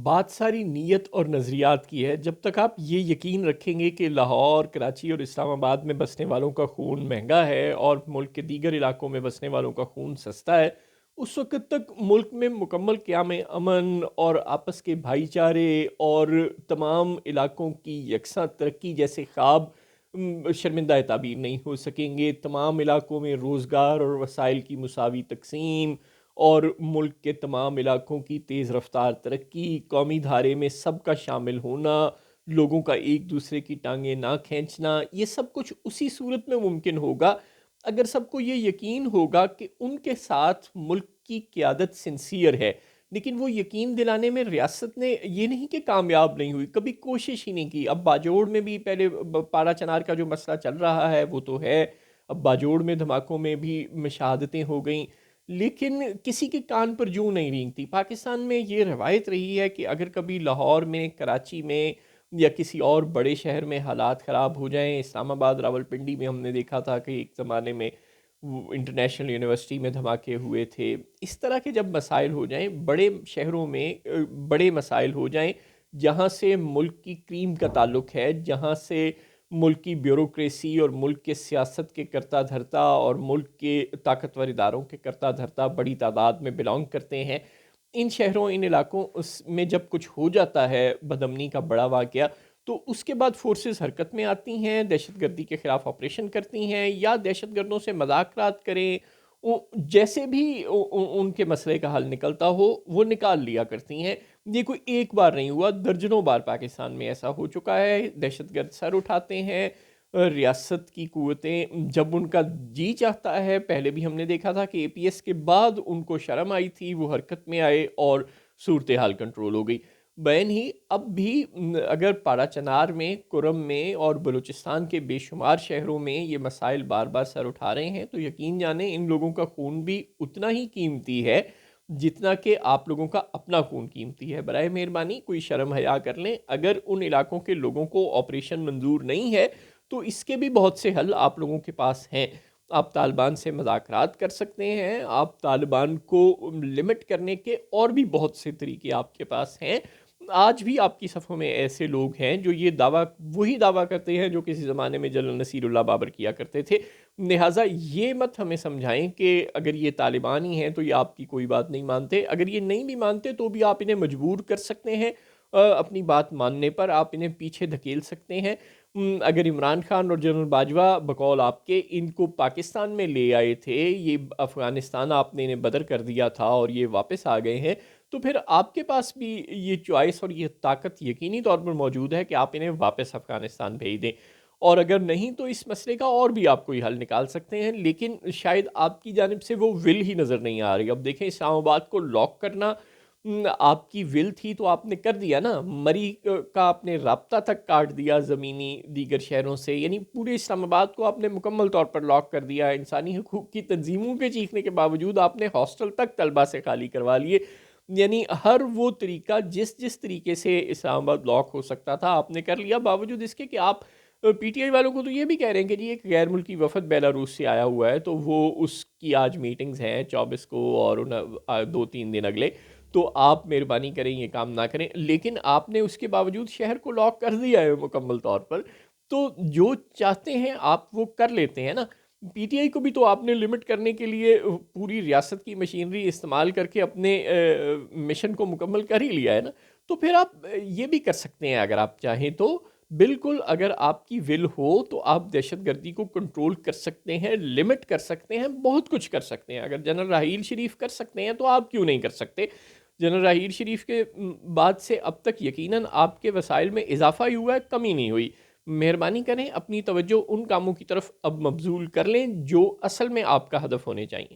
بات ساری نیت اور نظریات کی ہے۔ جب تک آپ یہ یقین رکھیں گے کہ لاہور، کراچی اور اسلام آباد میں بسنے والوں کا خون مہنگا ہے اور ملک کے دیگر علاقوں میں بسنے والوں کا خون سستا ہے، اس وقت تک ملک میں مکمل قیام امن اور آپس کے بھائی چارے اور تمام علاقوں کی یکساں ترقی جیسے خواب شرمندہ تعبیر نہیں ہو سکیں گے۔ تمام علاقوں میں روزگار اور وسائل کی مساوی تقسیم اور ملک کے تمام علاقوں کی تیز رفتار ترقی، قومی دھارے میں سب کا شامل ہونا، لوگوں کا ایک دوسرے کی ٹانگیں نہ کھینچنا، یہ سب کچھ اسی صورت میں ممکن ہوگا اگر سب کو یہ یقین ہوگا کہ ان کے ساتھ ملک کی قیادت سنسیئر ہے۔ لیکن وہ یقین دلانے میں ریاست نے یہ نہیں کہ کامیاب نہیں ہوئی، کبھی کوشش ہی نہیں کی۔ اب باجوڑ میں بھی پہلے پارا چنار کا جو مسئلہ چل رہا ہے وہ تو ہے، اب باجوڑ میں دھماکوں میں بھی مشاہدتیں ہو گئیں، لیکن کسی کے کان پر جوں نہیں رینگتی۔ پاکستان میں یہ روایت رہی ہے کہ اگر کبھی لاہور میں، کراچی میں یا کسی اور بڑے شہر میں حالات خراب ہو جائیں، اسلام آباد، راولپنڈی میں ہم نے دیکھا تھا کہ ایک زمانے میں انٹرنیشنل یونیورسٹی میں دھماکے ہوئے تھے، اس طرح کے جب مسائل ہو جائیں بڑے شہروں میں، بڑے مسائل ہو جائیں جہاں سے ملک کی کریم کا تعلق ہے، جہاں سے ملک کی بیوروکریسی اور ملک کے سیاست کے کرتا دھرتا اور ملک کے طاقتور اداروں کے کرتا دھرتا بڑی تعداد میں بلانگ کرتے ہیں، ان شہروں، ان علاقوں اس میں جب کچھ ہو جاتا ہے بدامنی کا بڑا واقعہ، تو اس کے بعد فورسز حرکت میں آتی ہیں، دہشت گردی کے خلاف آپریشن کرتی ہیں یا دہشت گردوں سے مذاکرات کریں، جیسے بھی ان کے مسئلے کا حل نکلتا ہو وہ نکال لیا کرتی ہیں۔ یہ کوئی ایک بار نہیں ہوا، درجنوں بار پاکستان میں ایسا ہو چکا ہے۔ دہشت گرد سر اٹھاتے ہیں، ریاست کی قوتیں جب ان کا جی چاہتا ہے، پہلے بھی ہم نے دیکھا تھا کہ اے پی ایس کے بعد ان کو شرم آئی تھی، وہ حرکت میں آئے اور صورتحال کنٹرول ہو گئی۔ بین ہی اب بھی اگر پاڑا چنار میں، کرم میں اور بلوچستان کے بے شمار شہروں میں یہ مسائل بار بار سر اٹھا رہے ہیں تو یقین جانیں ان لوگوں کا خون بھی اتنا ہی قیمتی ہے جتنا کہ آپ لوگوں کا اپنا خون قیمتی ہے۔ برائے مہربانی کوئی شرم حیا کر لیں، اگر ان علاقوں کے لوگوں کو آپریشن منظور نہیں ہے تو اس کے بھی بہت سے حل آپ لوگوں کے پاس ہیں۔ آپ طالبان سے مذاکرات کر سکتے ہیں، آپ طالبان کو لمٹ کرنے کے اور بھی بہت سے طریقے آپ کے پاس ہیں۔ آج بھی آپ کی صفوں میں ایسے لوگ ہیں جو یہ وہی دعویٰ کرتے ہیں جو کسی زمانے میں جنرل نصیر اللہ بابر کیا کرتے تھے۔ لہٰذا یہ مت ہمیں سمجھائیں کہ اگر یہ طالبان ہی ہیں تو یہ آپ کی کوئی بات نہیں مانتے، اگر یہ نہیں بھی مانتے تو بھی آپ انہیں مجبور کر سکتے ہیں اپنی بات ماننے پر، آپ انہیں پیچھے دھکیل سکتے ہیں۔ اگر عمران خان اور جنرل باجوہ بقول آپ کے ان کو پاکستان میں لے آئے تھے، یہ افغانستان آپ نے انہیں بدر کر دیا تھا اور یہ واپس آ گئے ہیں، تو پھر آپ کے پاس بھی یہ چوائس اور یہ طاقت یقینی طور پر موجود ہے کہ آپ انہیں واپس افغانستان بھیج دیں، اور اگر نہیں تو اس مسئلے کا اور بھی آپ کوئی حل نکال سکتے ہیں، لیکن شاید آپ کی جانب سے وہ ول ہی نظر نہیں آ رہی۔ اب دیکھیں اسلام آباد کو لاک کرنا آپ کی ول تھی تو آپ نے کر دیا نا، مری کا آپ نے رابطہ تک کاٹ دیا زمینی دیگر شہروں سے، یعنی پورے اسلام آباد کو آپ نے مکمل طور پر لاک کر دیا۔ انسانی حقوق کی تنظیموں کے چیخنے کے باوجود آپ نے ہاسٹل تک طلبہ سے خالی کروا لیے، یعنی ہر وہ طریقہ جس طریقے سے اسلام آباد لاک ہو سکتا تھا آپ نے کر لیا، باوجود اس کے کہ آپ پی ٹی آئی والوں کو تو یہ بھی کہہ رہے ہیں کہ جی ایک غیر ملکی وفد بیلاروس سے آیا ہوا ہے تو وہ اس کی آج میٹنگز ہیں 24 کو اور 2-3 دن اگلے، تو آپ مہربانی کریں یہ کام نہ کریں، لیکن آپ نے اس کے باوجود شہر کو لاک کر دیا ہے مکمل طور پر۔ تو جو چاہتے ہیں آپ وہ کر لیتے ہیں نا۔ پی ٹی آئی کو بھی تو آپ نے لمٹ کرنے کے لیے پوری ریاست کی مشینری استعمال کر کے اپنے مشن کو مکمل کر ہی لیا ہے نا، تو پھر آپ یہ بھی کر سکتے ہیں اگر آپ چاہیں تو۔ بالکل اگر آپ کی ول ہو تو آپ دہشت گردی کو کنٹرول کر سکتے ہیں، لمٹ کر سکتے ہیں، بہت کچھ کر سکتے ہیں۔ اگر جنرل راحیل شریف کر سکتے ہیں تو آپ کیوں نہیں کر سکتے؟ جنرل راحیل شریف کے بعد سے اب تک یقیناً آپ کے وسائل میں اضافہ ہی ہوا ہے، کمی نہیں ہوئی۔ مہربانی کریں اپنی توجہ ان کاموں کی طرف اب مبذول کر لیں جو اصل میں آپ کا ہدف ہونے چاہیے۔